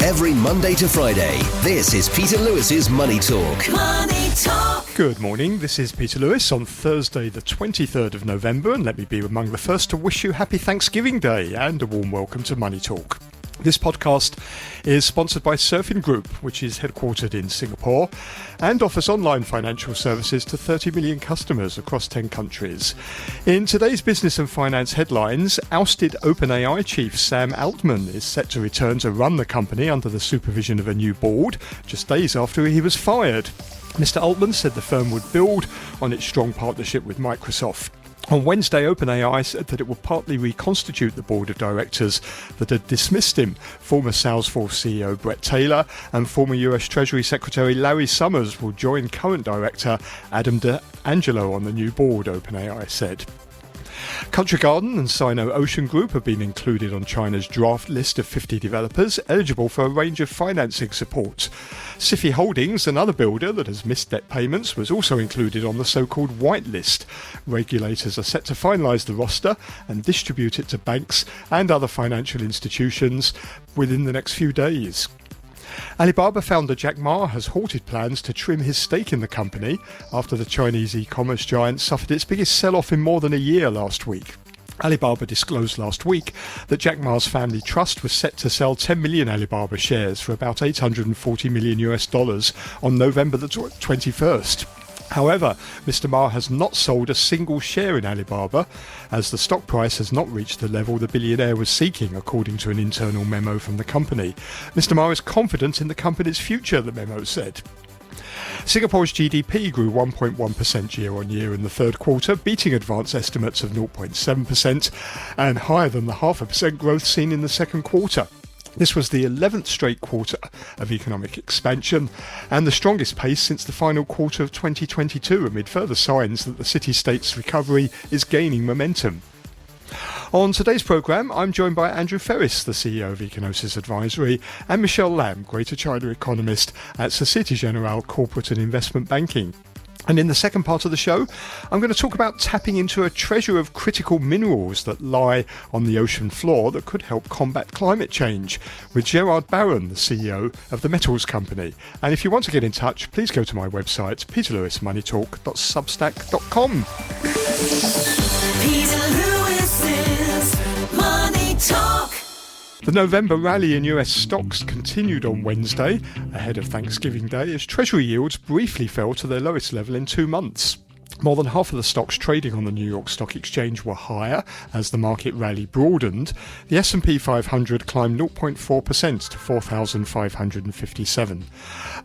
Every Monday to Friday, this is Peter Lewis's Money Talk. Money Talk. Good morning, this is Peter Lewis on Thursday the 23rd of November, and let me be among the first to wish you happy Thanksgiving Day and a warm welcome to Money Talk. This podcast is sponsored by Surfing Group, which is headquartered in Singapore and offers online financial services to 30 million customers across 10 countries. In today's business and finance headlines, ousted OpenAI chief Sam Altman is set to return to run the company under the supervision of a new board, just days after he was fired. Mr. Altman said the firm would build on its strong partnership with Microsoft. On Wednesday, OpenAI said that it will partly reconstitute the board of directors that had dismissed him. Former Salesforce CEO Bret Taylor and former US Treasury Secretary Larry Summers will join current director Adam D'Angelo on the new board, OpenAI said. Country Garden and Sino-Ocean Group have been included on China's draft list of 50 developers eligible for a range of financing support. Sifi Holdings, another builder that has missed debt payments, was also included on the so-called white list. Regulators are set to finalise the roster and distribute it to banks and other financial institutions within the next few days. Alibaba founder Jack Ma has halted plans to trim his stake in the company after the Chinese e-commerce giant suffered its biggest sell-off in more than a year last week. Alibaba disclosed last week that Jack Ma's family trust was set to sell 10 million Alibaba shares for about $840 million on November the 21st. However, Mr. Ma has not sold a single share in Alibaba, as the stock price has not reached the level the billionaire was seeking, according to an internal memo from the company. Mr. Ma is confident in the company's future, the memo said. Singapore's GDP grew 1.1% year-on-year in the third quarter, beating advance estimates of 0.7% and higher than the 0.5% growth seen in the second quarter. This was the 11th straight quarter of economic expansion and the strongest pace since the final quarter of 2022, amid further signs that the city-state's recovery is gaining momentum. On today's programme, I'm joined by Andrew Freris, the CEO of Ecognosis Advisory, and Michelle Lam, Greater China Economist at Societe Generale Corporate and Investment Banking. And in the second part of the show, I'm going to talk about tapping into a treasure of critical minerals that lie on the ocean floor that could help combat climate change with Gerard Barron, the CEO of the Metals Company. And if you want to get in touch, please go to my website, peterlewismoneytalk.substack.com. Peter Lewis's Money Talk. The November rally in US stocks continued on Wednesday, ahead of Thanksgiving Day, as Treasury yields briefly fell to their lowest level in 2 months. More than half of the stocks trading on the New York Stock Exchange were higher as the market rally broadened. The S&P 500 climbed 0.4% to 4,557.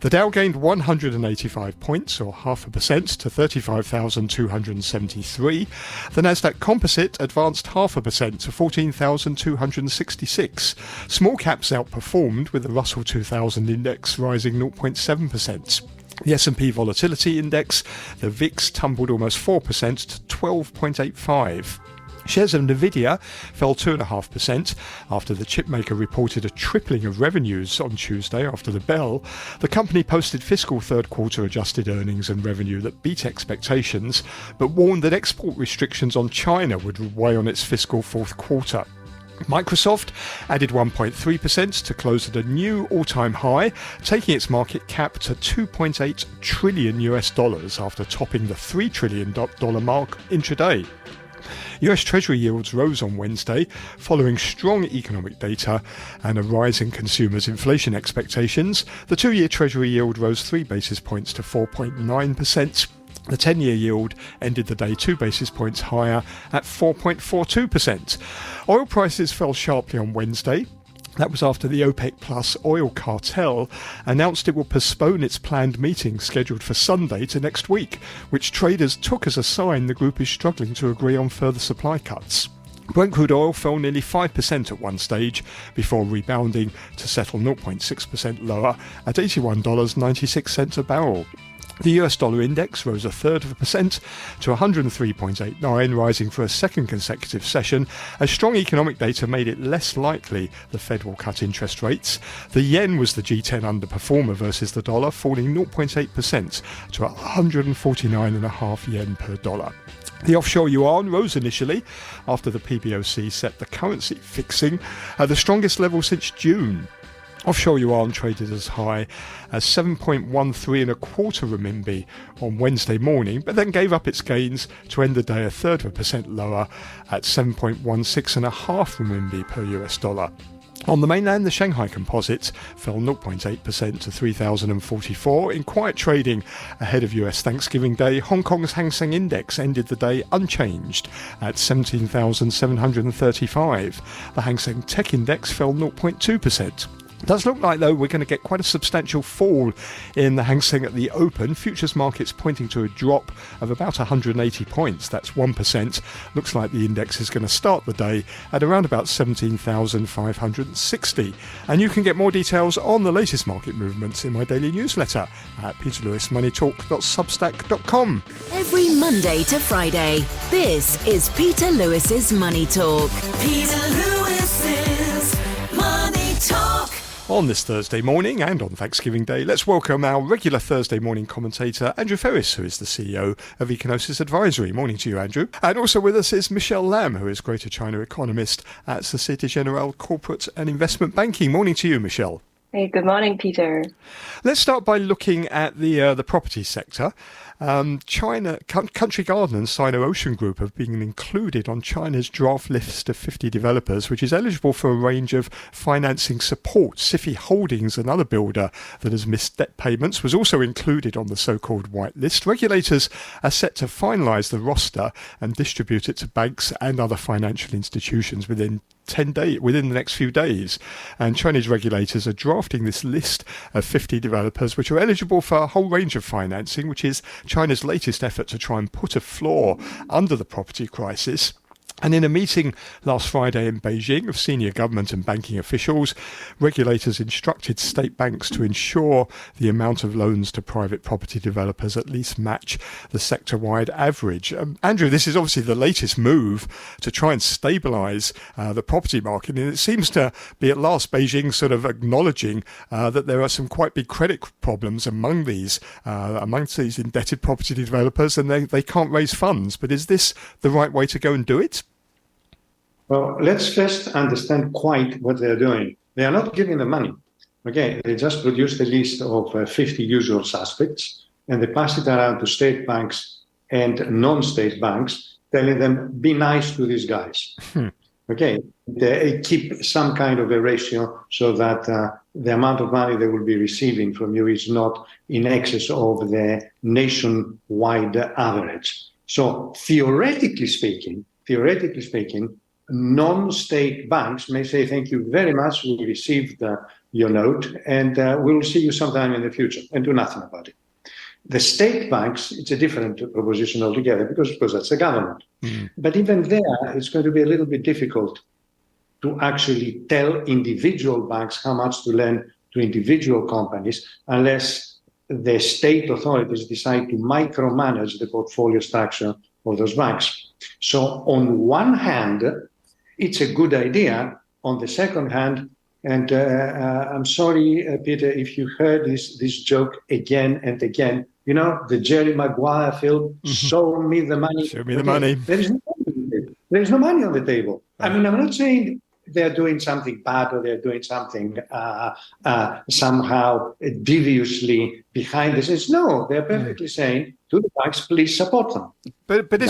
The Dow gained 185 points, or 0.5%, to 35,273. The Nasdaq Composite advanced 0.5% to 14,266. Small caps outperformed, with the Russell 2000 index rising 0.7%. The S&P Volatility Index, the VIX, tumbled almost 4% to 12.85. Shares of Nvidia fell 2.5% after the chipmaker reported a tripling of revenues on Tuesday after the bell. The company posted fiscal third quarter adjusted earnings and revenue that beat expectations, but warned that export restrictions on China would weigh on its fiscal fourth quarter. Microsoft added 1.3% to close at a new all-time high, taking its market cap to $2.8 trillion after topping the $3 trillion mark intraday. US Treasury yields rose on Wednesday following strong economic data and a rise in consumers' inflation expectations. The 2-year Treasury yield rose 3 basis points to 4.9%. The 10-year yield ended the day 2 basis points higher at 4.42%. Oil prices fell sharply on Wednesday. That was after the OPEC Plus oil cartel announced it will postpone its planned meeting scheduled for Sunday to next week, which traders took as a sign the group is struggling to agree on further supply cuts. Brent crude oil fell nearly 5% at one stage before rebounding to settle 0.6% lower at $81.96 a barrel. The US dollar index rose 0.33% to 103.89, rising for a second consecutive session as strong economic data made it less likely the Fed will cut interest rates. The yen was the G10 underperformer versus the dollar, falling 0.8% to 149.5 yen per dollar. The offshore yuan rose initially after the PBOC set the currency fixing at the strongest level since June. Offshore yuan traded as high as 7.13 and a quarter renminbi on Wednesday morning, but then gave up its gains to end the day 1/3% lower at 7.16 and a half renminbi per US dollar. On the mainland, the Shanghai Composite fell 0.8% to 3,044 in quiet trading ahead of US Thanksgiving Day. Hong Kong's Hang Seng Index ended the day unchanged at 17,735. The Hang Seng Tech Index fell 0.2%. It does look like, though, we're going to get quite a substantial fall in the Hang Seng at the open. Futures markets pointing to a drop of about 180 points. That's 1%. Looks like the index is going to start the day at around about 17,560. And you can get more details on the latest market movements in my daily newsletter at peterlewismoneytalk.substack.com. Every Monday to Friday, this is Peter Lewis's Money Talk. Peter Lewis's Money Talk. On this Thursday morning and on Thanksgiving Day, let's welcome our regular Thursday morning commentator, Andrew Freris, who is the CEO of Ecognosis Advisory. Morning to you, Andrew. And also with us is Michelle Lam, who is Greater China Economist at Societe Generale Corporate and Investment Banking. Morning to you, Michelle. Hey, good morning, Peter. Let's start by looking at the property sector. China, Country Garden and Sino-Ocean Group have been included on China's draft list of 50 developers, which is eligible for a range of financing support. Cifi Holdings, another builder that has missed debt payments, was also included on the so-called white list. Regulators are set to finalise the roster and distribute it to banks and other financial institutions within the next few days. And Chinese regulators are drafting this list of 50 developers which are eligible for a whole range of financing, which is China's latest effort to try and put a floor under the property crisis. And in a meeting last Friday in Beijing of senior government and banking officials, regulators instructed state banks to ensure the amount of loans to private property developers at least match the sector-wide average. Andrew, this is obviously the latest move to try and stabilise the property market, and it seems to be at last Beijing sort of acknowledging that there are some quite big credit problems amongst these indebted property developers, and they can't raise funds. But is this the right way to go and do it? Well, let's first understand quite what they're doing. They are not giving the money. Okay, they just produced a list of 50 usual suspects, and they pass it around to state banks and non-state banks, telling them, be nice to these guys. Okay, they keep some kind of a ratio so that the amount of money they will be receiving from you is not in excess of the nationwide average. So theoretically speaking, non-state banks may say, thank you very much, we received your note, and we'll see you sometime in the future, and do nothing about it. The state banks, it's a different proposition altogether, because that's the government. But even there, it's going to be a little bit difficult to actually tell individual banks how much to lend to individual companies unless the state authorities decide to micromanage the portfolio structure of those banks. So on one hand, it's a good idea. On the second hand, and I'm sorry, Peter, if you heard this joke again and again, you know, the Jerry Maguire film, Show Me the Money. Show me the money. There is no money on the table. I mean, I'm not saying they're doing something bad or they're doing something somehow deviously behind the scenes. No, they're perfectly saying to the banks, please support them. But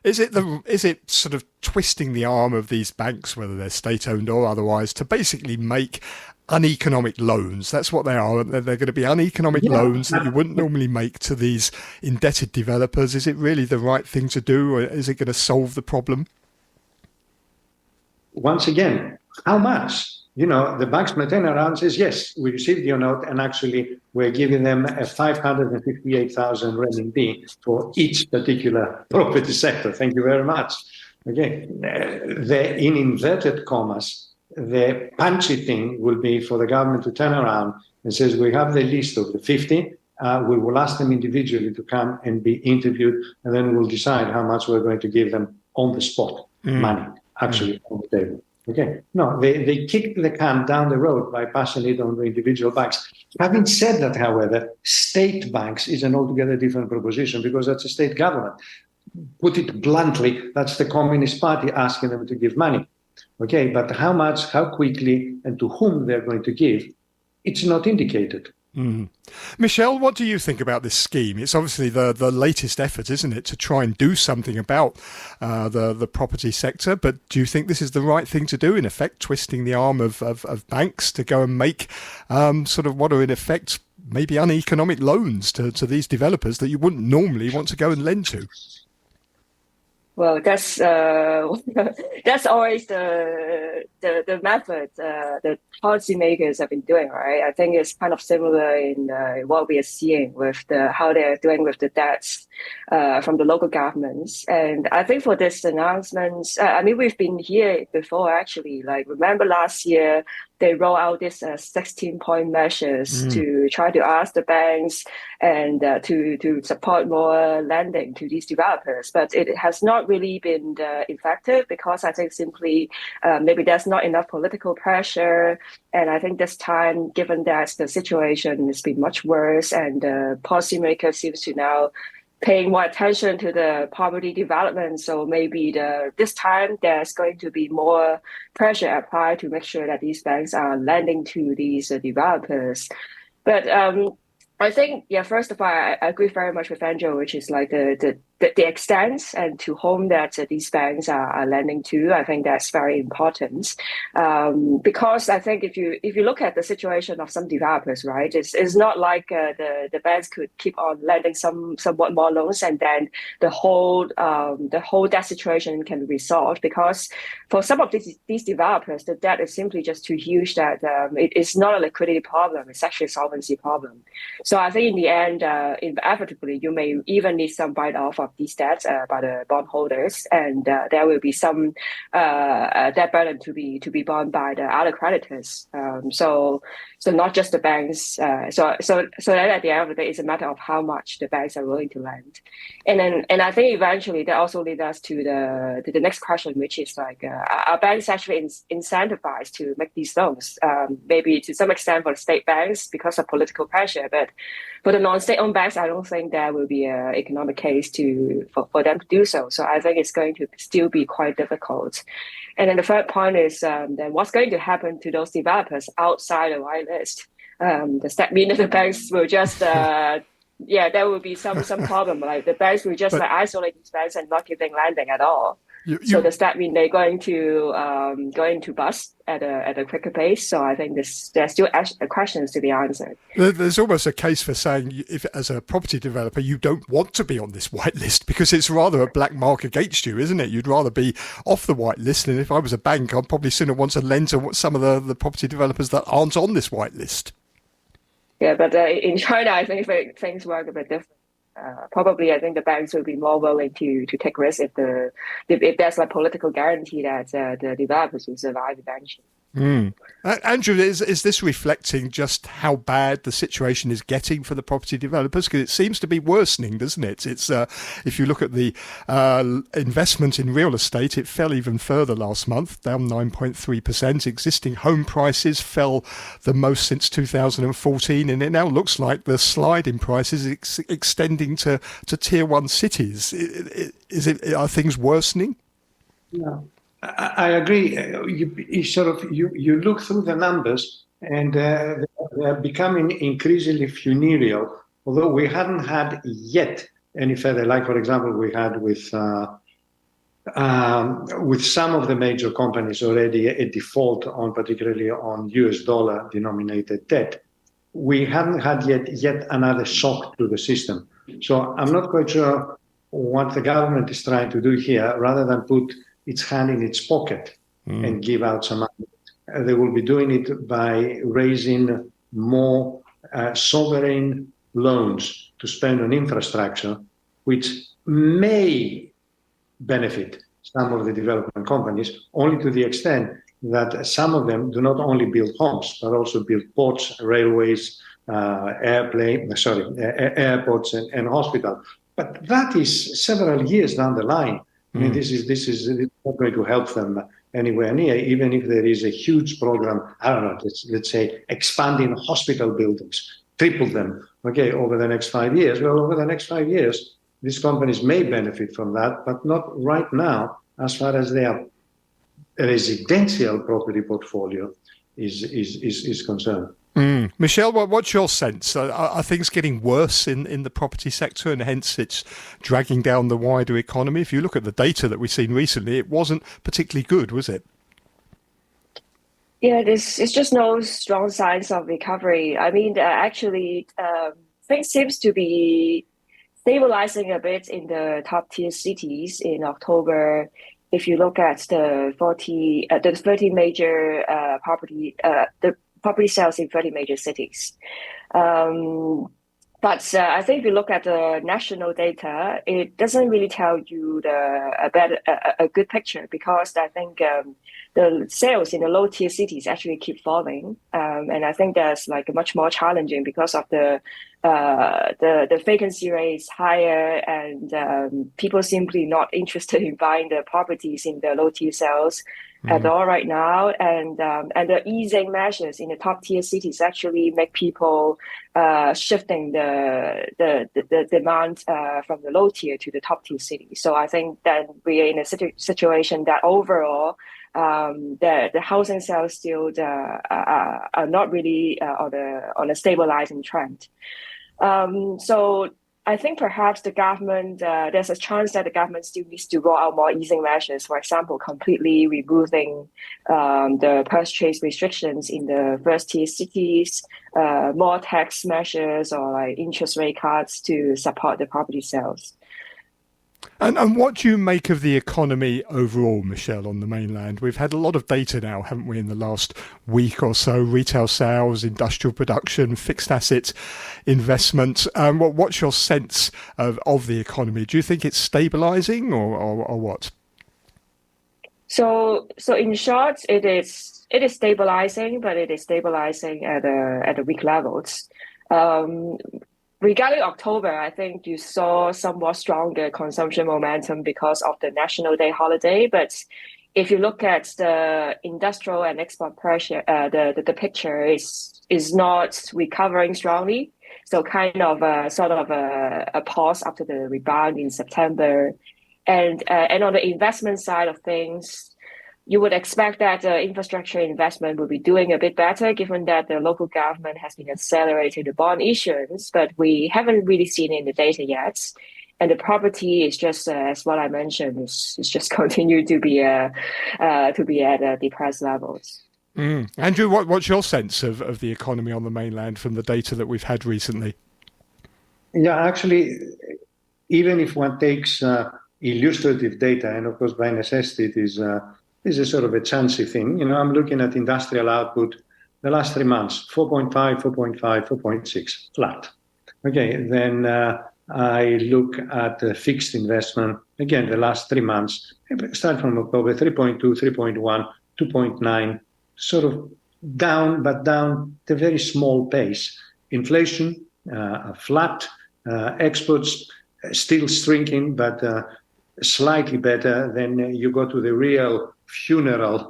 is it sort of twisting the arm of these banks, whether they're state-owned or otherwise, to basically make uneconomic loans? That's what they are. They're going to be uneconomic loans that you wouldn't normally make to these indebted developers. Is it really the right thing to do, or is it going to solve the problem? Once again, how much? You know, the banks may turn around and says, yes, we received your note, and actually we're giving them a 558,000 renminbi for each particular property sector. Thank you very much. Okay, in inverted commas, the punchy thing will be for the government to turn around and says, we have the list of the 50. We will ask them individually to come and be interviewed, and then we'll decide how much we're going to give them on the spot money, actually on the table. Okay. No, they kicked the can down the road by passing it on the individual banks. Having said that, however, state banks is an altogether different proposition because that's a state government. put it bluntly, that's the Communist Party asking them to give money. Okay, but how much, how quickly, and to whom they're going to give, it's not indicated. Mm. Michelle, what do you think about this scheme? It's obviously the latest effort, isn't it, to try and do something about the property sector. But do you think this is the right thing to do, in effect, twisting the arm of banks to go and make sort of what are, in effect, maybe uneconomic loans to these developers that you wouldn't normally want to go and lend to? Well, that's always the method that policymakers have been doing, right? I think it's kind of similar in what we are seeing with how they're doing with the debts from the local governments. And I think for this announcement, I mean, we've been here before, actually. Like, remember last year, they roll out this 16-point measures to try to ask the banks and to support more lending to these developers. But it has not really been effective because I think simply maybe there's not enough political pressure. And I think this time, given that the situation has been much worse and policymakers seems to now paying more attention to the poverty development. So maybe this time there's going to be more pressure applied to make sure that these banks are lending to these developers. But I think, first of all, I agree very much with Andrew, which is like the extent and to whom that these banks are lending to. I think that's very important because I think if you look at the situation of some developers, right, it's not like the banks could keep on lending somewhat more loans and then the whole debt situation can be resolved, because for some of these developers, the debt is simply just too huge that it is not a liquidity problem; it's actually a solvency problem. So I think in the end, inevitably, you may even need some write-off of these debts by the bondholders, and there will be some debt burden to be borne by the other creditors. So not just the banks. So then at the end of the day, it's a matter of how much the banks are willing to lend, and I think eventually that also leads us to the next question, which is like, are banks actually incentivized to make these loans? Maybe to some extent for the state banks because of political pressure, but for the non-state-owned banks, I don't think there will be an economic case for them to do so. So I think it's going to still be quite difficult. And then the third point is then what's going to happen to those developers outside the whitelist? Does that mean that the banks will just there will be some problem, like the banks will just isolate these banks and not give them lending at all? So does that mean they're going to bust at a quicker pace? So I think there's still questions to be answered. There's almost a case for saying, if as a property developer you don't want to be on this whitelist because it's rather a black mark against you, isn't it? You'd rather be off the whitelist. And if I was a bank, I'd probably sooner want to lend to some of the property developers that aren't on this whitelist. Yeah, but in China, I think things work a bit different. Probably, I think the banks will be more willing to take risks if there's like political guarantee that the developers will survive eventually. Andrew, is this reflecting just how bad the situation is getting for the property developers? Because it seems to be worsening, doesn't it? It's if you look at the investment in real estate, it fell even further last month, down 9.3%. Existing home prices fell the most since 2014, and it now looks like the slide in prices is extending to tier one cities. Are things worsening? Yeah. I agree. You look through the numbers, and they're becoming increasingly funereal. Although we haven't had yet any further, like for example, we had with some of the major companies already a default on, particularly on US dollar denominated debt. We haven't had yet another shock to the system. So I'm not quite sure what the government is trying to do here, rather than put its hand in its pocket and give out some money. They will be doing it by raising more sovereign loans to spend on infrastructure, which may benefit some of the development companies, only to the extent that some of them do not only build homes, but also build ports, railways, airports and hospitals. But that is several years down the line. I mean, this is not going to help them anywhere near, even if there is a huge program, I don't know, let's say expanding hospital buildings, triple them, over the next 5 years. Well, over the next 5 years, these companies may benefit from that, but not right now as far as their residential property portfolio is concerned. Michelle, what's your sense? Are things getting worse in the property sector, and hence it's dragging down the wider economy? If you look at the data that we've seen recently, it wasn't particularly good, was it? Yeah, it's just no strong signs of recovery. I mean, actually, things seems to be stabilizing a bit in the top tier cities in October. If you look at the 30 major the property sales in 30 major cities. But I think if you look at the national data, it doesn't really tell you a good picture, because I think the sales in the low tier cities actually keep falling, and I think that's like much more challenging because of the vacancy rate is higher, and people simply not interested in buying the properties in the low tier sales at all right now, and the easing measures in the top tier cities actually make people shifting the demand from the low tier to the top tier cities. So I think that we are in a situation that overall the housing sales still are not really on a stabilizing trend. So I think perhaps the government, there's a chance that the government still needs to roll out more easing measures. For example, completely removing the purchase restrictions in the first tier cities, more tax measures or like interest rate cuts to support the property sales. And what do you make of the economy overall, Michelle, on the mainland? We've had a lot of data now, haven't we, in the last week or so? Retail sales, industrial production, fixed assets, investment. What's your sense of the economy? Do you think it's stabilising or what? So in short, it is stabilising, but it is stabilising at a weak levels. Regarding October, I think you saw somewhat stronger consumption momentum because of the National Day holiday. But if you look at the industrial and export pressure, the picture is not recovering strongly. So kind of a pause after the rebound in September. And on the investment side of things, you would expect that infrastructure investment will be doing a bit better, given that the local government has been accelerating the bond issuance, but we haven't really seen it in the data yet. And the property is just, as what I mentioned, is just continue to be at depressed levels. Andrew, what's your sense of the economy on the mainland from the data that we've had recently? Yeah, actually, even if one takes illustrative data, and of course by necessity it is a sort of a chancy thing. I'm looking at industrial output the last 3 months, 4.5, 4.5, 4.6, flat. Okay, then I look at fixed investment, again, the last 3 months, start from October, 3.2, 3.1, 2.9, sort of down, but down at a very small pace. Inflation, flat, exports still shrinking, but slightly better. Then you go to the real funeral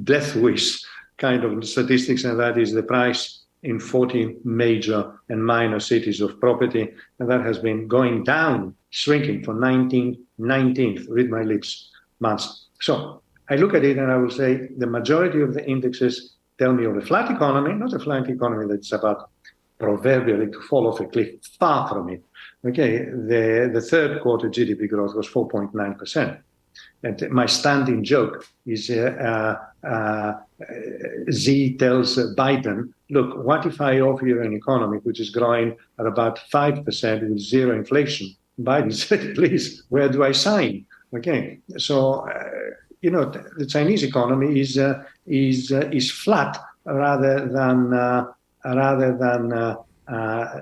death wish kind of statistics, and that is the price in 40 major and minor cities of property, and that has been going down, shrinking for 19th, read my lips, months. So I look at it and I will say the majority of the indexes tell me of a flat economy, not a flat economy that's about proverbially to fall off a cliff, far from it. Okay, the third quarter GDP growth was 4.9%. And my standing joke is Z tells Biden, look, what if I offer you an economy which is growing at about 5% with zero inflation? Biden said, please, where do I sign? Okay, so, the Chinese economy is flat rather than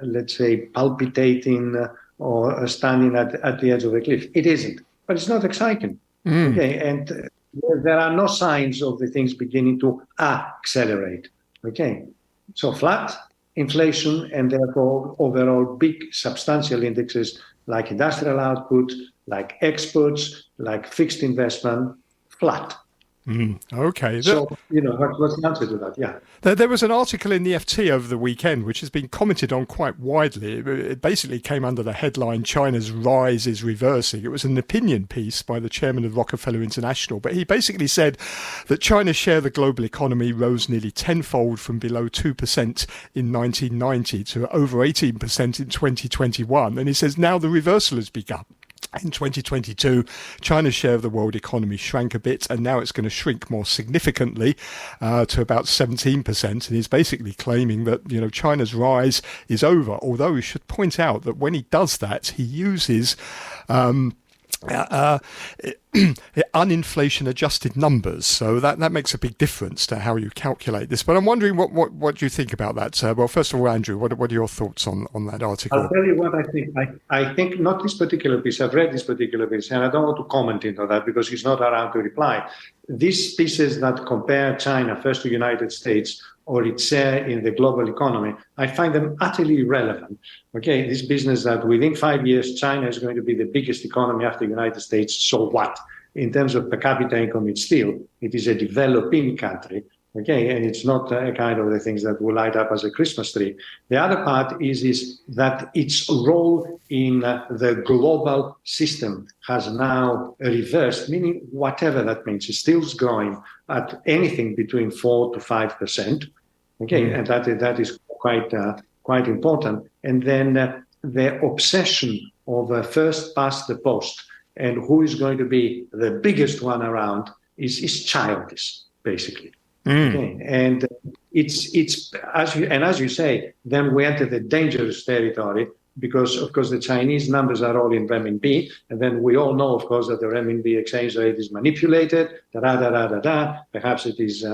let's say, palpitating or standing at the edge of a cliff. It isn't, but it's not exciting. Okay, and there are no signs of the things beginning to accelerate. Okay, so flat inflation, and therefore overall big substantial indexes like industrial output, like exports, like fixed investment, flat. Okay. So, what's the answer to that? Yeah. There was an article in the FT over the weekend which has been commented on quite widely. It basically came under the headline, China's rise is reversing. It was an opinion piece by the chairman of Rockefeller International, but he basically said that China's share of the global economy rose nearly tenfold from below 2% in 1990 to over 18% in 2021. And he says now the reversal has begun. In 2022, China's share of the world economy shrank a bit, and now it's going to shrink more significantly to about 17%. And he's basically claiming that, China's rise is over. Although we should point out that when he does that, he uses uninflation adjusted numbers, so that makes a big difference to how you calculate this. But I'm wondering what do you think about that? Well, first of all, Andrew, what are your thoughts on that article? I'll tell you what I think. I think not this particular piece. I've read this particular piece, and I don't want to comment into that because he's not around to reply. These pieces that compare China first to the United States or its share in the global economy, I find them utterly irrelevant. Okay, this business that within 5 years, China is going to be the biggest economy after the United States, so what? In terms of per capita income, it is a developing country. Okay, and it's not a kind of the things that will light up as a Christmas tree. The other part is that its role in the global system has now reversed, meaning whatever that means. It's still growing at anything between 4 to 5%. Okay, and that is quite important. And then the obsession of first past the post and who is going to be the biggest one around is childish, basically. Okay, and it's as you say, then we enter the dangerous territory because of course the Chinese numbers are all in renminbi, and then we all know, of course, that the renminbi exchange rate is manipulated. Perhaps it is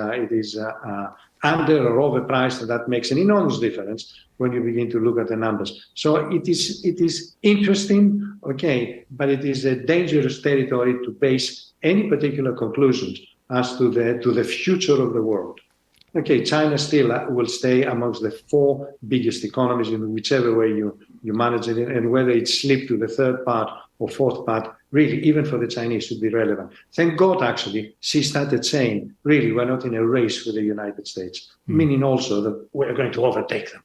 under or overpriced, and that makes an enormous difference when you begin to look at the numbers. So it is interesting, okay, but it is a dangerous territory to base any particular conclusions as to the future of the world. Okay, China still will stay amongst the 4 biggest economies in whichever way you manage it, and whether it slipped to the 3rd part or 4th part, really, even for the Chinese, should be relevant. Thank God, actually, she started saying, really, we're not in a race with the United States, meaning also that we're going to overtake them.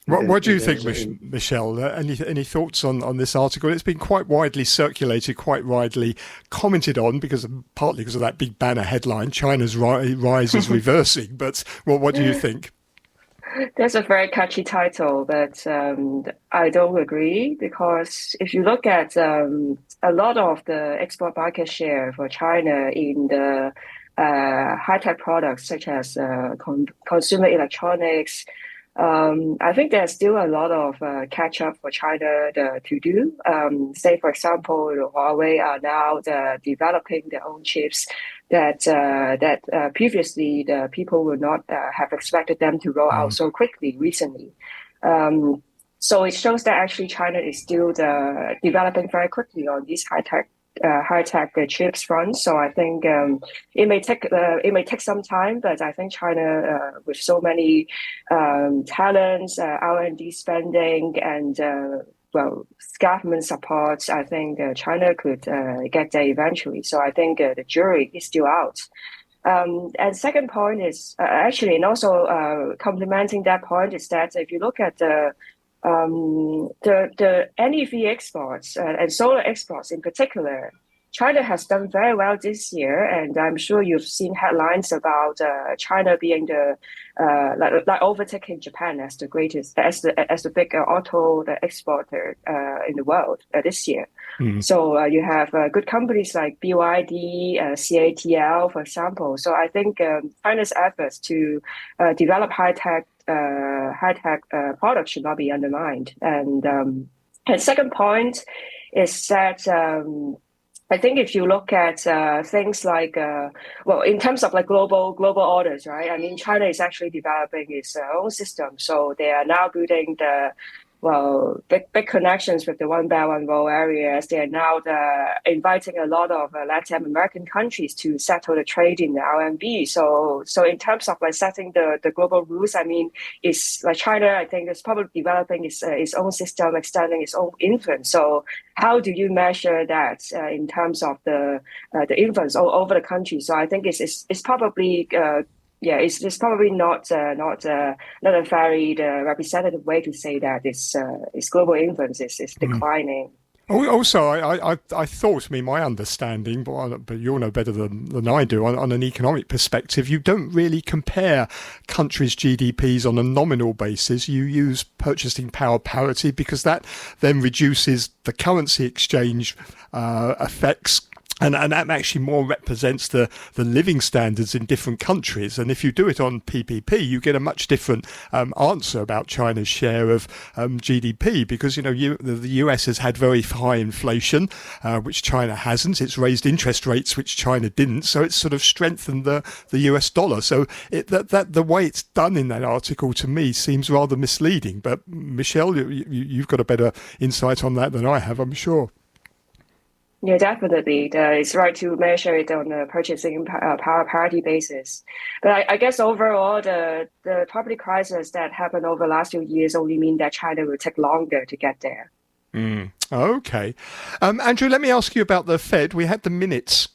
What do you think, Michelle? Any thoughts on this article? It's been quite widely circulated, quite widely commented on, partly because of that big banner headline, China's rise is reversing. But what do you think? That's a very catchy title, but I don't agree, because if you look at a lot of the export market share for China in the high-tech products such as consumer electronics, I think there's still a lot of catch-up for China to do. Say, for example, Huawei are now developing their own chips that previously the people would not have expected them to roll out so quickly recently. So it shows that actually China is still developing very quickly on these high-tech chips front. So I think it may take some time, but I think China, with so many talents, R&D spending, and government support, I think China could get there eventually. So I think the jury is still out. And second point is actually, and also complementing that point, is that if you look at the NEV exports and solar exports in particular, China has done very well this year, and I'm sure you've seen headlines about China being like overtaking Japan as the greatest, as the big auto exporter in the world this year. So you have good companies like BYD, CATL, for example. So I think China's efforts to develop high-tech products should not be undermined. And second point is that I think if you look at things like, in terms of like global orders, right? I mean, China is actually developing its own system. So they are now building the big connections with the One Belt One Road areas. They are now inviting a lot of Latin American countries to settle the trade in the RMB. So in terms of like setting the global rules, I mean, it's like China, I think, is probably developing its own system, extending its own influence. So how do you measure that in terms of the influence over the country? So I think it's probably it's probably not a very representative way to say that its global influence is declining. Also, I thought, my understanding, but you'll know better than I do, on an economic perspective, you don't really compare countries' GDPs on a nominal basis. You use purchasing power parity because that then reduces the currency exchange effects. And that actually more represents the living standards in different countries. And if you do it on PPP, you get a much different answer about China's share of GDP, because, the US has had very high inflation, which China hasn't. It's raised interest rates, which China didn't. So it's sort of strengthened the US dollar. So the way it's done in that article, to me, seems rather misleading. But Michelle, you've got a better insight on that than I have, I'm sure. Yeah, definitely. It's right to measure it on a purchasing power parity basis. But I guess overall, the property crisis that happened over the last few years only mean that China will take longer to get there. Okay. Andrew, let me ask you about the Fed. We had the minutes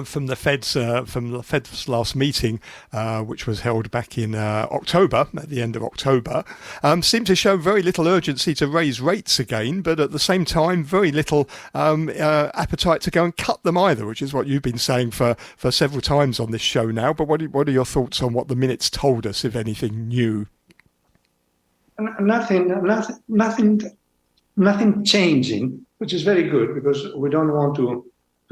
from the Fed's last meeting, which was held back in October, at the end of October, seemed to show very little urgency to raise rates again, but at the same time, very little appetite to go and cut them either, which is what you've been saying for several times on this show now. But what are your thoughts on what the minutes told us, if anything new? Nothing changing, which is very good, because we don't want to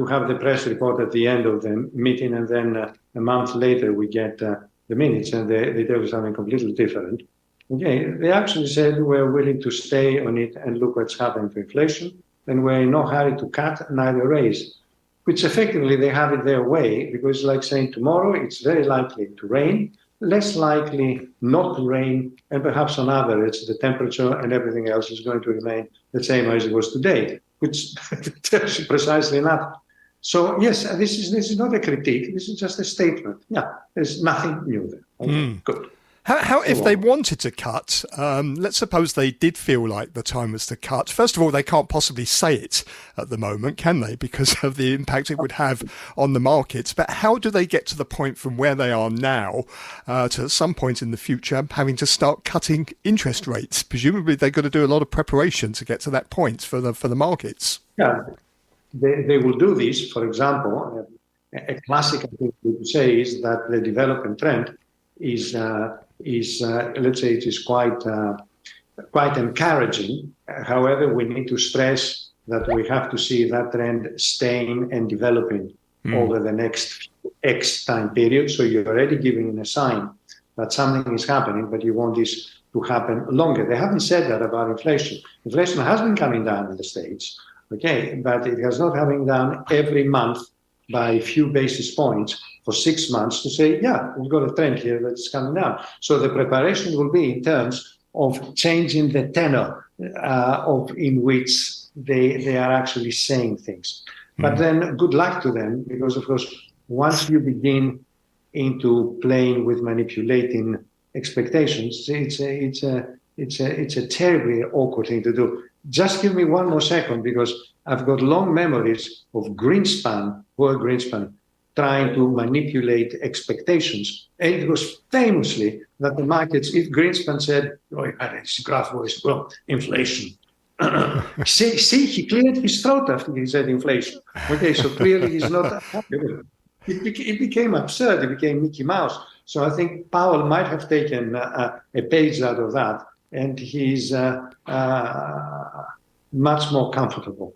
have the press report at the end of the meeting, and then a month later we get the minutes and they tell us something completely different. Okay, they actually said we're willing to stay on it and look what's happening to inflation, and we're in no hurry to cut, neither raise, which effectively they have it their way, because like saying tomorrow it's very likely to rain, less likely not to rain, and perhaps on average the temperature and everything else is going to remain the same as it was today, which tells you precisely enough. So yes, this is not a critique. This is just a statement. Yeah, there's nothing new there. Okay, good. How if they wanted to cut, let's suppose they did feel like the time was to cut. First of all, they can't possibly say it at the moment, can they? Because of the impact it would have on the markets. But how do they get to the point from where they are now to some point in the future having to start cutting interest rates? Presumably they've got to do a lot of preparation to get to that point for the markets. Yeah. They will do this. For example, a classic thing to say is that the development trend is let's say it is quite encouraging. However, we need to stress that we have to see that trend staying and developing over the next X time period. So you're already giving a sign that something is happening, but you want this to happen longer. They haven't said that about inflation. Inflation has been coming down in the States. Okay, but it has not having done every month by a few basis points for 6 months to say, yeah, we've got a trend here that's coming down. So the preparation will be in terms of changing the tenor in which they are actually saying things. But then good luck to them, because of course, once you begin into playing with manipulating expectations, it's a terribly awkward thing to do. Just give me one more second, because I've got long memories of Greenspan, poor Greenspan, trying to manipulate expectations. And it was famously that the markets, if Greenspan said, oh, he had his gruff voice, well, inflation. see, he cleared his throat after he said inflation. Okay, so clearly he's not happy with it. It became absurd. It became Mickey Mouse. So I think Powell might have taken a page out of that, and he's much more comfortable.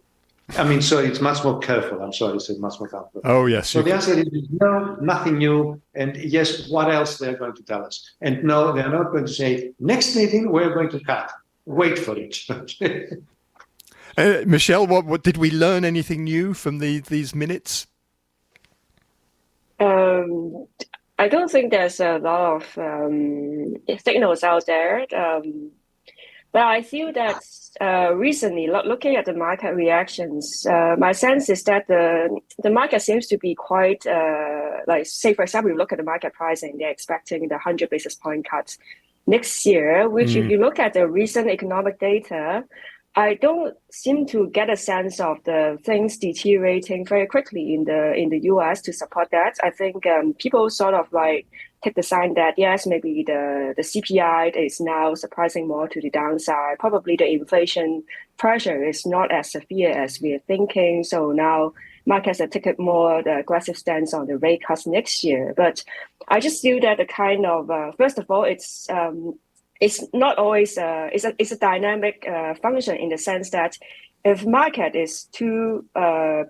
I mean, sorry, it's much more careful. I'm sorry, I said much more comfortable. Oh, yes. So the answer is no, nothing new. And yes, what else they're going to tell us? And no, they're not going to say, next meeting, we're going to cut. Wait for it. Michelle, what did we learn anything new from these minutes? I don't think there's a lot of signals out there. Well, I feel that recently, looking at the market reactions, my sense is that the market seems to be quite like, say, for example, you look at the market pricing, they're expecting the 100 basis point cut next year, which if you look at the recent economic data, I don't seem to get a sense of the things deteriorating very quickly in the US to support that. I think people sort of like take the sign that yes, maybe the CPI is now surprising more to the downside. Probably the inflation pressure is not as severe as we are thinking. So now markets have taken more the aggressive stance on the rate cuts next year. But I just feel that the kind of first of all, it's not always it's a dynamic function in the sense that if market is too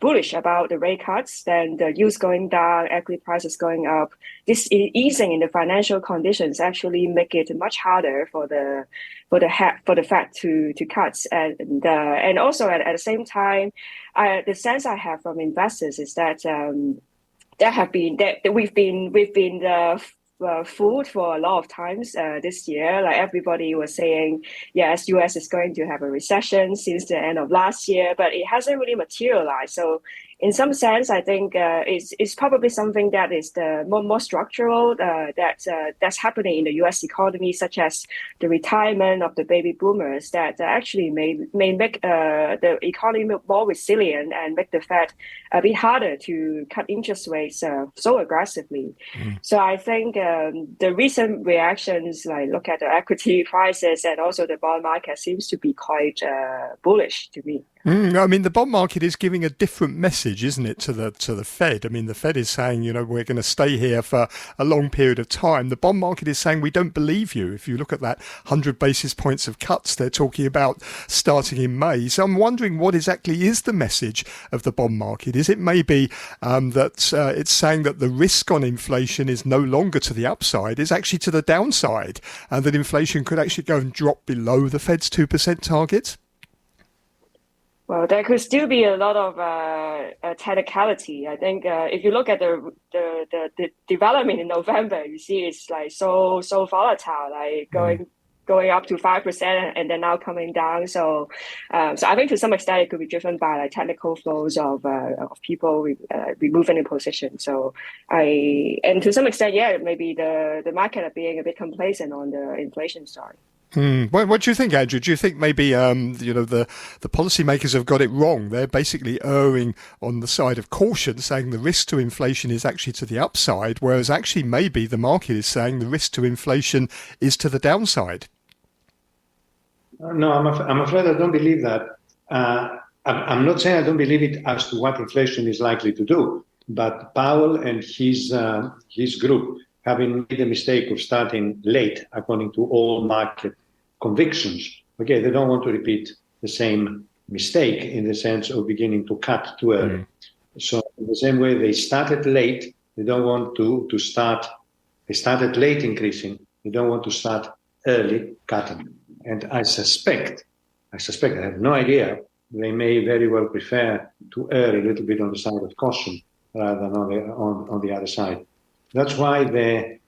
bullish about the rate cuts, then the yields going down, equity prices going up. This easing in the financial conditions actually make it much harder for the Fed to cut, and also at the same time, the sense I have from investors is that we've been fooled for a lot of times this year. Like everybody was saying, yes, US is going to have a recession since the end of last year, but it hasn't really materialized. So in some sense, I think it's probably something that is the more structural that's happening in the US economy, such as the retirement of the baby boomers that actually may make the economy more resilient and make the Fed a bit harder to cut interest rates so aggressively. So I think the recent reactions, like look at the equity prices and also the bond market, seems to be quite bullish to me. I mean, the bond market is giving a different message, isn't it, to the Fed? I mean, the Fed is saying, we're going to stay here for a long period of time. The bond market is saying, we don't believe you. If you look at that 100 basis points of cuts they're talking about starting in May. So I'm wondering what exactly is the message of the bond market? Is it maybe that it's saying that the risk on inflation is no longer to the upside, is actually to the downside, and that inflation could actually go and drop below the Fed's 2% target? Well, there could still be a lot of technicality. I think if you look at the development in November, you see it's like so volatile, like going up to 5% and then now coming down. So I think to some extent it could be driven by like technical flows of people removing a position. So and to some extent, yeah, maybe the market are being a bit complacent on the inflation side. What do you think, Andrew? Do you think maybe the policymakers have got it wrong? They're basically erring on the side of caution, saying the risk to inflation is actually to the upside, whereas actually maybe the market is saying the risk to inflation is to the downside. No, I'm afraid I don't believe that. I'm not saying I don't believe it as to what inflation is likely to do, but Powell and his group having made the mistake of starting late, according to all market convictions. Okay, they don't want to repeat the same mistake in the sense of beginning to cut too early. So in the same way they started late, they don't want to start, they started late increasing, they don't want to start early cutting. And I suspect, I have no idea, they may very well prefer to err a little bit on the side of caution rather than on the other side. That's why the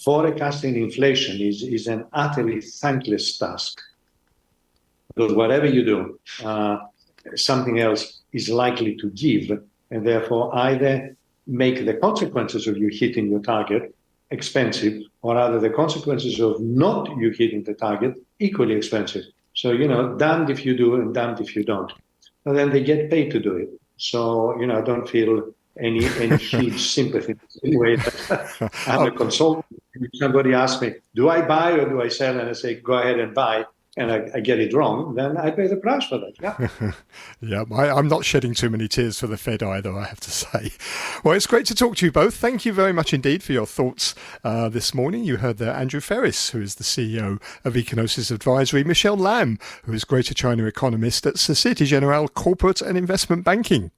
forecasting inflation is an utterly thankless task. Because whatever you do, something else is likely to give, and therefore either make the consequences of you hitting your target expensive, or either the consequences of not you hitting the target equally expensive. So, damned if you do and damned if you don't. And then they get paid to do it. So, I don't feel any huge sympathy in the way that I'm a consultant. If somebody asks me, do I buy or do I sell? And I say, go ahead and buy, and I get it wrong, then I pay the price for that. Yeah. Yeah, I'm not shedding too many tears for the Fed either, I have to say. Well, it's great to talk to you both. Thank you very much indeed for your thoughts this morning. You heard there Andrew Freris, who is the CEO of Ecognosis Advisory, Michelle Lam, who is Greater China Economist at Societe Generale Corporate and Investment Banking.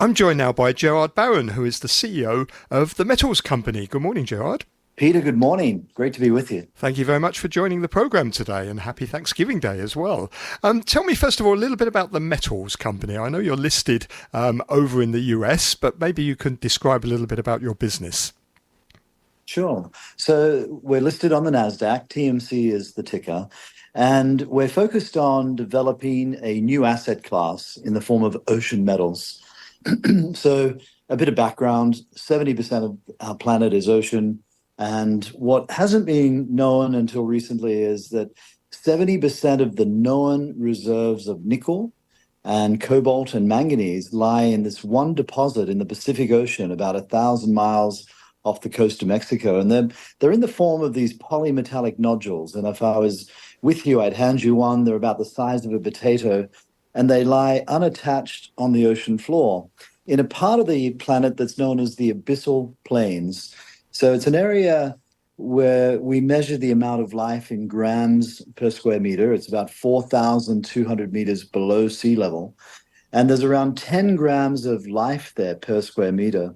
I'm joined now by Gerard Barron, who is the CEO of the Metals Company. Good morning, Gerard. Peter, good morning. Great to be with you. Thank you very much for joining the programme today, and happy Thanksgiving Day as well. Tell me, first of all, a little bit about the Metals Company. I know you're listed over in the US, but maybe you can describe a little bit about your business. Sure. So we're listed on the NASDAQ. TMC is the ticker. And we're focused on developing a new asset class in the form of ocean metals. So a bit of background, 70% of our planet is ocean. And what hasn't been known until recently is that 70% of the known reserves of nickel and cobalt and manganese lie in this one deposit in the Pacific Ocean, about 1,000 miles off the coast of Mexico. And they're in the form of these polymetallic nodules. And if I was with you, I'd hand you one. They're about the size of a potato, and they lie unattached on the ocean floor in a part of the planet that's known as the abyssal plains. So it's an area where we measure the amount of life in grams per square meter. It's about 4,200 meters below sea level. And there's around 10 grams of life there per square meter.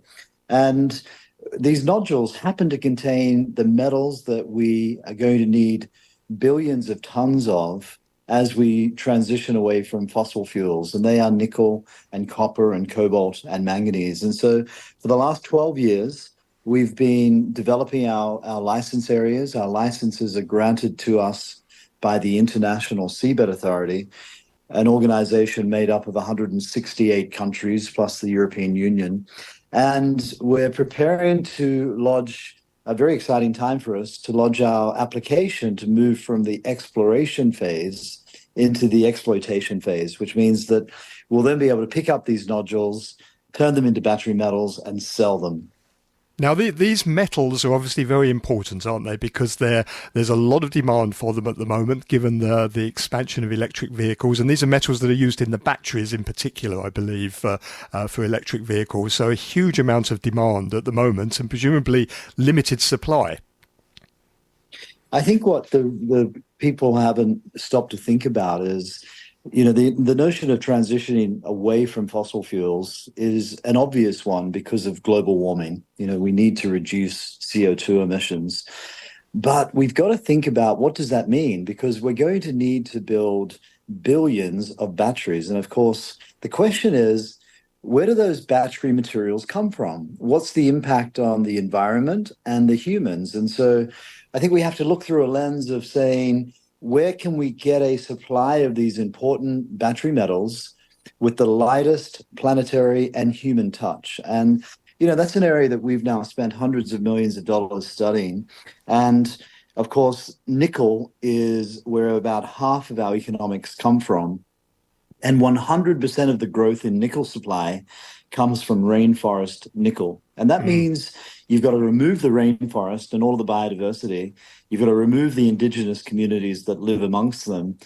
And these nodules happen to contain the metals that we are going to need billions of tons of as we transition away from fossil fuels. And they are nickel and copper and cobalt and manganese. And so for the last 12 years, we've been developing our license areas. Our licenses are granted to us by the International Seabed Authority, an organization made up of 168 countries plus the European Union. And we're preparing to lodge, a very exciting time for us, to lodge our application to move from the exploration phase into the exploitation phase, which means that we'll then be able to pick up these nodules, turn them into battery metals, and sell them. Now, these metals are obviously very important, aren't they? Because there's a lot of demand for them at the moment, given the expansion of electric vehicles. And these are metals that are used in the batteries in particular, I believe, for electric vehicles. So a huge amount of demand at the moment and presumably limited supply. I think what the people haven't stopped to think about is, the notion of transitioning away from fossil fuels is an obvious one because of global warming. We need to reduce CO2 emissions. But we've got to think about what does that mean? Because we're going to need to build billions of batteries. And of course, the question is, where do those battery materials come from? What's the impact on the environment and the humans? And so I think we have to look through a lens of saying, where can we get a supply of these important battery metals with the lightest planetary and human touch? And, that's an area that we've now spent hundreds of millions of dollars studying. And of course, nickel is where about half of our economics come from. And 100% of the growth in nickel supply comes from rainforest nickel. And that means you've got to remove the rainforest and all of the biodiversity. You've got to remove the indigenous communities that live amongst them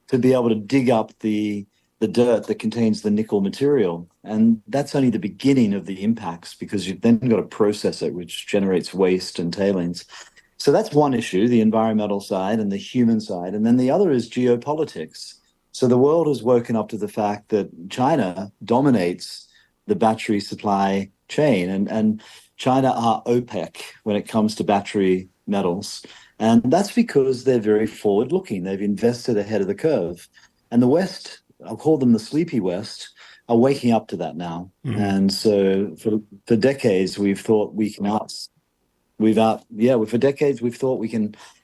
to be able to dig up the dirt that contains the nickel material. And that's only the beginning of the impacts, because you've then got to process it, which generates waste and tailings. So that's one issue, the environmental side and the human side. And then the other is geopolitics. So the world has woken up to the fact that China dominates the battery supply chain, and China are OPEC when it comes to battery metals. And that's because they're very forward-looking. They've invested ahead of the curve. And the West, I'll call them the sleepy West, are waking up to that now. Mm-hmm. And so for decades, we've thought we can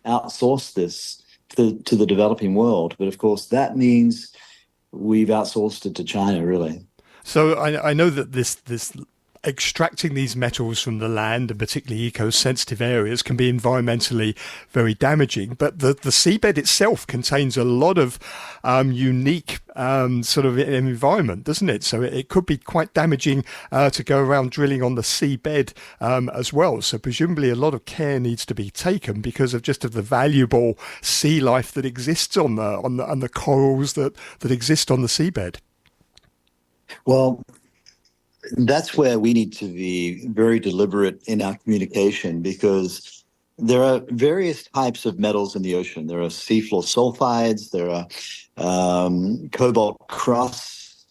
outsource this to the developing world. But of course, that means we've outsourced it to China, really. So I know that this extracting these metals from the land, and particularly eco-sensitive areas, can be environmentally very damaging. But the seabed itself contains a lot of unique sort of environment, doesn't it? So it could be quite damaging to go around drilling on the seabed as well. So presumably a lot of care needs to be taken because of the valuable sea life that exists on the corals that exist on the seabed. Well, that's where we need to be very deliberate in our communication, because there are various types of metals in the ocean. There are seafloor sulfides, there are cobalt crusts,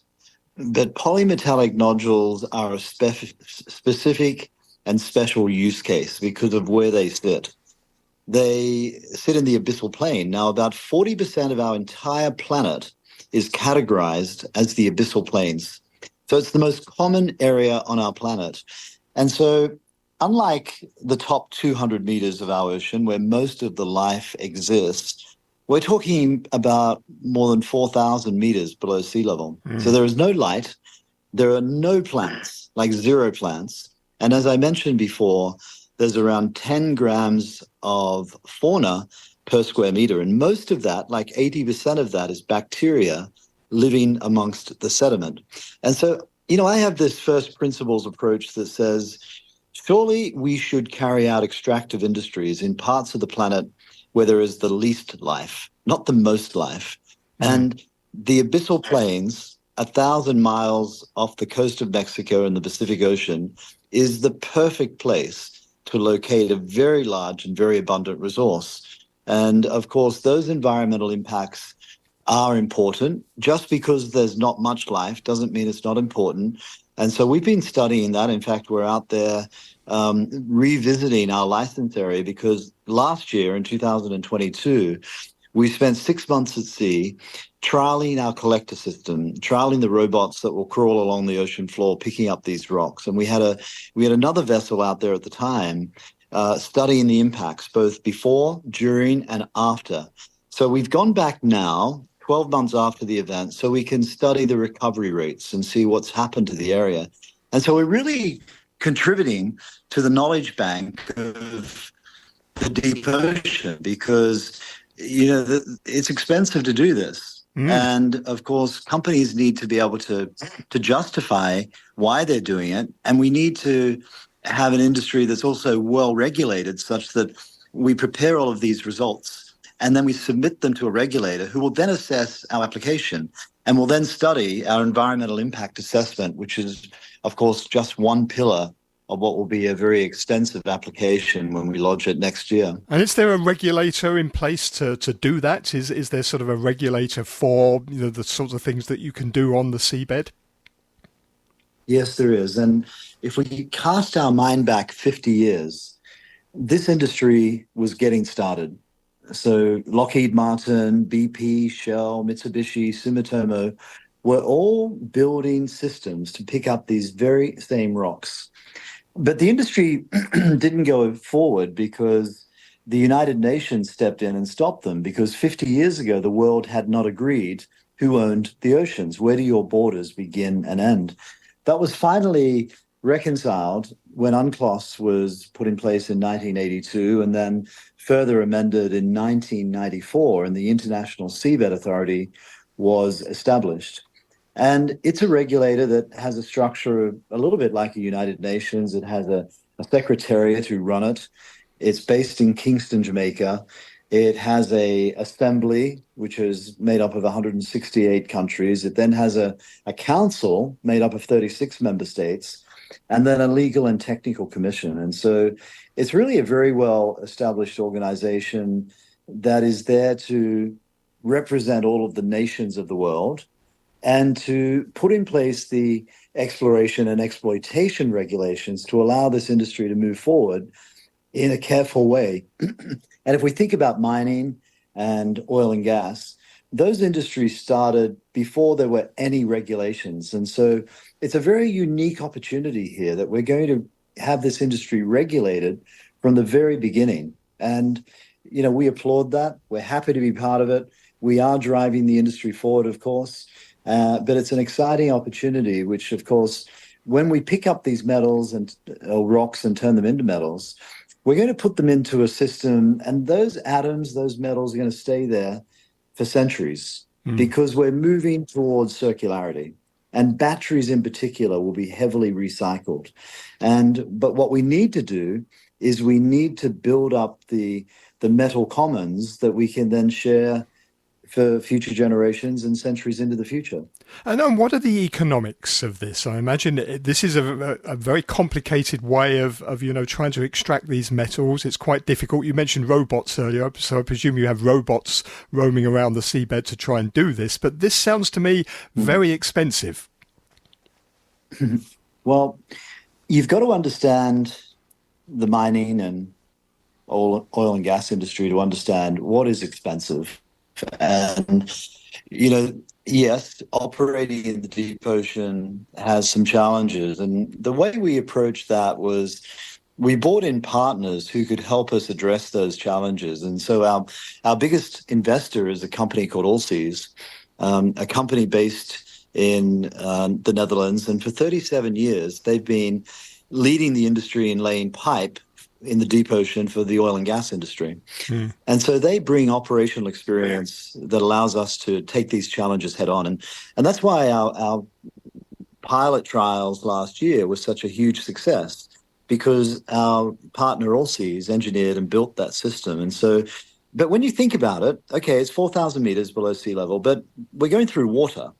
but polymetallic nodules are a specific and special use case because of where they sit. They sit in the abyssal plain. Now, about 40% of our entire planet is categorized as the abyssal plains. So it's the most common area on our planet. And so unlike the top 200 meters of our ocean, where most of the life exists, we're talking about more than 4,000 meters below sea level. So there is no light. There are no plants, like zero plants. And as I mentioned before, there's around 10 grams of fauna per square meter. And most of that, like 80% of that, is bacteria living amongst the sediment. And so, I have this first principles approach that says, surely we should carry out extractive industries in parts of the planet where there is the least life, not the most life. And the abyssal plains, 1,000 miles off the coast of Mexico in the Pacific Ocean, is the perfect place to locate a very large and very abundant resource. And of course, those environmental impacts are important. Just because there's not much life doesn't mean it's not important. And so we've been studying that. In fact, we're out there revisiting our license area, because last year in 2022, we spent 6 months at sea trialing our collector system, trialing the robots that will crawl along the ocean floor, picking up these rocks. And we had another vessel out there at the time studying the impacts, both before, during, and after. So we've gone back now, 12 months after the event, so we can study the recovery rates and see what's happened to the area. And so we're really contributing to the knowledge bank of the deep ocean, because it's expensive to do this. And of course, companies need to be able to justify why they're doing it. And we need to have an industry that's also well regulated, such that we prepare all of these results and then we submit them to a regulator who will then assess our application and will then study our environmental impact assessment, which is, of course, just one pillar of what will be a very extensive application when we lodge it next year. And is there a regulator in place to do that? Is there sort of a regulator for the sorts of things that you can do on the seabed? Yes, there is. And if we cast our mind back 50 years, this industry was getting started. So Lockheed Martin, BP, Shell, Mitsubishi, Sumitomo were all building systems to pick up these very same rocks. But the industry didn't go forward because the United Nations stepped in and stopped them, because 50 years ago, the world had not agreed who owned the oceans. Where do your borders begin and end? That was finally reconciled when UNCLOS was put in place in 1982 and then further amended in 1994, and the International Seabed Authority was established. And it's a regulator that has a structure a little bit like the United Nations. It has a secretariat who run it. It's based in Kingston, Jamaica. It has a assembly, which is made up of 168 countries. It then has a council made up of 36 member states, and then a legal and technical commission. And so it's really a very well-established organization that is there to represent all of the nations of the world and to put in place the exploration and exploitation regulations to allow this industry to move forward in a careful way. And if we think about mining and oil and gas, those industries started before there were any regulations. And so it's a very unique opportunity here that we're going to have this industry regulated from the very beginning. And, we applaud that. We're happy to be part of it. We are driving the industry forward, of course. But it's an exciting opportunity, which, of course, when we pick up these metals or rocks and turn them into metals, we're going to put them into a system, and those atoms, those metals are going to stay there for centuries because we're moving towards circularity. And batteries in particular will be heavily recycled. But what we need to do is we need to build up the metal commons that we can then share for future generations and centuries into the future. And what are the economics of this? I imagine this is a very complicated way of trying to extract these metals. It's quite difficult. You mentioned robots earlier, so I presume you have robots roaming around the seabed to try and do this. But this sounds to me very expensive. Well, you've got to understand the mining and oil and gas industry to understand what is expensive. And, yes, operating in the deep ocean has some challenges. And the way we approached that was we brought in partners who could help us address those challenges. And so our biggest investor is a company called Allseas, a company based in the Netherlands. And for 37 years, they've been leading the industry in laying pipe in the deep ocean for the oil and gas industry. And so they bring operational experience that allows us to take these challenges head on. And that's why our pilot trials last year was such a huge success, because our partner Allseas engineered and built that system. And so, but when you think about it, okay, it's 4,000 meters below sea level, but we're going through water.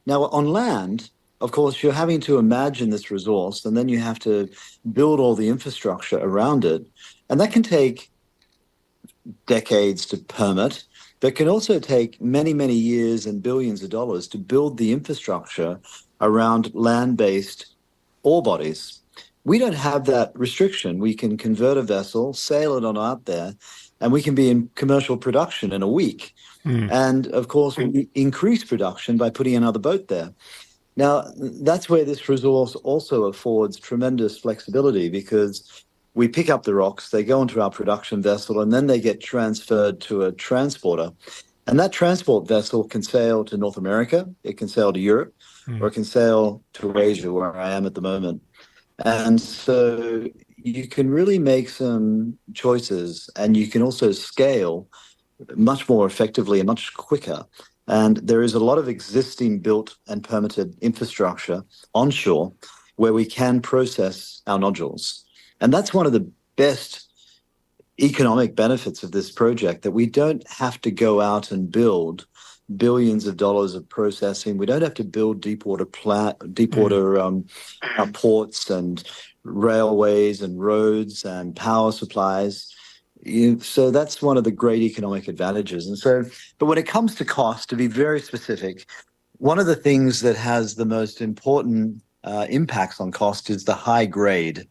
Now on land, of course, you're having to imagine this resource, and then you have to build all the infrastructure around it. And that can take decades to permit, but can also take many, many years and billions of dollars to build the infrastructure around land-based ore bodies. We don't have that restriction. We can convert a vessel, sail it on out there, and we can be in commercial production in a week. And of course, we increase production by putting another boat there. Now, that's where this resource also affords tremendous flexibility, because we pick up the rocks, they go into our production vessel, and then they get transferred to a transporter. And that transport vessel can sail to North America, it can sail to Europe, or it can sail to Asia, where I am at the moment. And so you can really make some choices, and you can also scale much more effectively and much quicker. And there is a lot of existing built and permitted infrastructure onshore where we can process our nodules. And that's one of the best economic benefits of this project, that we don't have to go out and build billions of dollars of processing. We don't have to build deepwater ports and railways and roads and power supplies. So that's one of the great economic advantages. And so, but when it comes to cost, to be very specific, one of the things that has the most important impacts on cost is the high grade.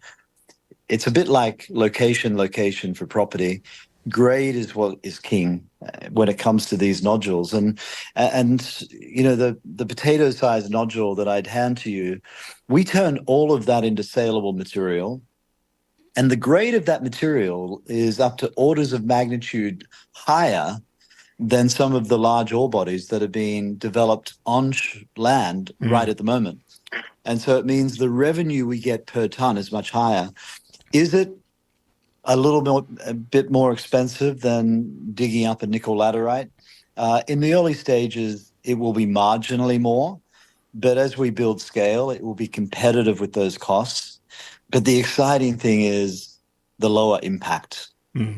It's a bit like location for property. Grade is what is king when it comes to these nodules. And you know, the potato-sized nodule that I'd hand to you, we turn all of that into saleable material. And the grade of that material is up to orders of magnitude higher than some of the large ore bodies that are being developed on land right at the moment. And so it means the revenue we get per ton is much higher. Is it a bit more expensive than digging up a nickel laterite? In the early stages, it will be marginally more. But as we build scale, it will be competitive with those costs. But the exciting thing is the lower impact.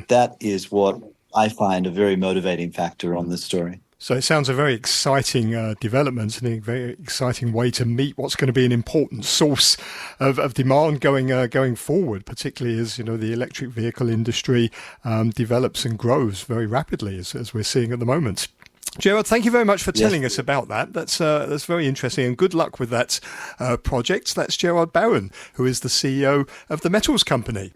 That is what I find a very motivating factor on this story. So it sounds a very exciting development and a very exciting way to meet what's going to be an important source of demand going forward, particularly as, you know, the electric vehicle industry develops and grows very rapidly, as we're seeing at the moment. Gerard, thank you very much for telling us about that. That's very interesting, and good luck with that project. That's Gerard Barron, who is the CEO of the Metals Company.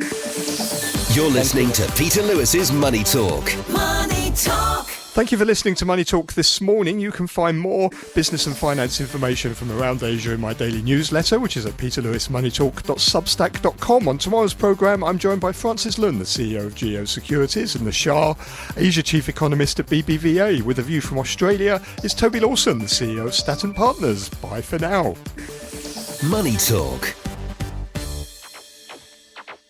You're listening to Peter Lewis's Money Talk. Money Talk. Thank you for listening to Money Talk this morning. You can find more business and finance information from around Asia in my daily newsletter, which is at peterlewismoneytalk.substack.com. On tomorrow's programme, I'm joined by Francis Lun, the CEO of Geosecurities, and the Shah, Asia Chief Economist at BBVA. With a view from Australia is Toby Lawson, the CEO of Staten Partners. Bye for now. Money Talk.